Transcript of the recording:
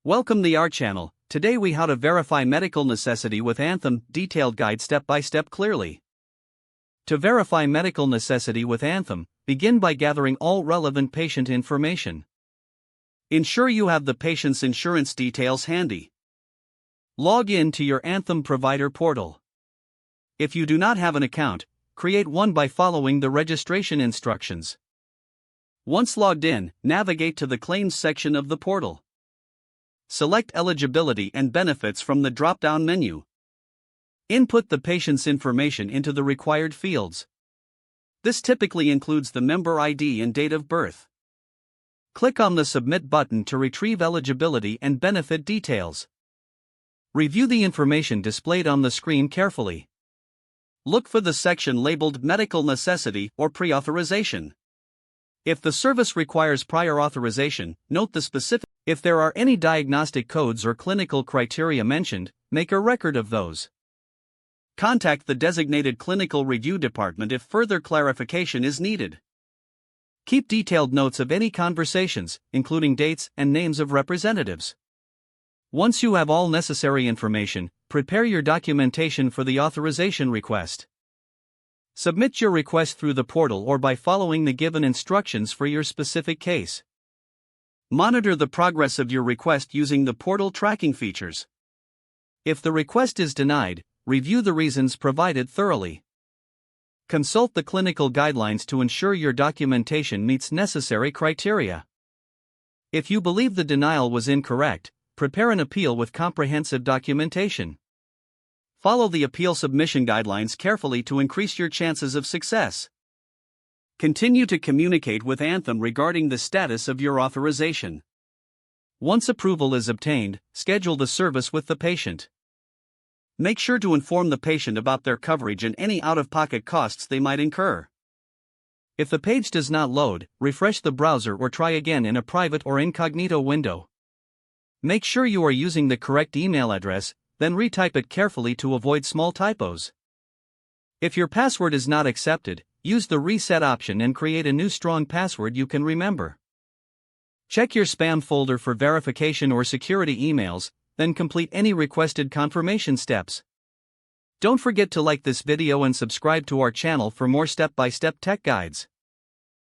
Welcome to our channel. Today we how to verify medical necessity with Anthem, detailed guide step by step clearly. To verify medical necessity with Anthem, begin by gathering all relevant patient information. Ensure you have the patient's insurance details handy. Log in to your Anthem provider portal. If you do not have an account, create one by following the registration instructions. Once logged in, navigate to the claims section of the portal. Select eligibility and benefits from the drop-down menu. Input the patient's information into the required fields. This typically includes the member ID and date of birth. Click on the Submit button to retrieve eligibility and benefit details. Review the information displayed on the screen carefully. Look for the section labeled Medical Necessity or Pre-authorization. If the service requires prior authorization, note the specific. If there are any diagnostic codes or clinical criteria mentioned, make a record of those. Contact the designated clinical review department if further clarification is needed. Keep detailed notes of any conversations, including dates and names of representatives. Once you have all necessary information, prepare your documentation for the authorization request. Submit your request through the portal or by following the given instructions for your specific case. Monitor the progress of your request using the portal tracking features. If the request is denied, review the reasons provided thoroughly. Consult the clinical guidelines to ensure your documentation meets necessary criteria. If you believe the denial was incorrect, prepare an appeal with comprehensive documentation. Follow the appeal submission guidelines carefully to increase your chances of success. Continue to communicate with Anthem regarding the status of your authorization. Once approval is obtained, schedule the service with the patient. Make sure to inform the patient about their coverage and any out-of-pocket costs they might incur. If the page does not load, refresh the browser or try again in a private or incognito window. Make sure you are using the correct email address, then retype it carefully to avoid small typos. If your password is not accepted, use the reset option and create a new strong password you can remember. Check your spam folder for verification or security emails, then complete any requested confirmation steps. Don't forget to like this video and subscribe to our channel for more step-by-step tech guides.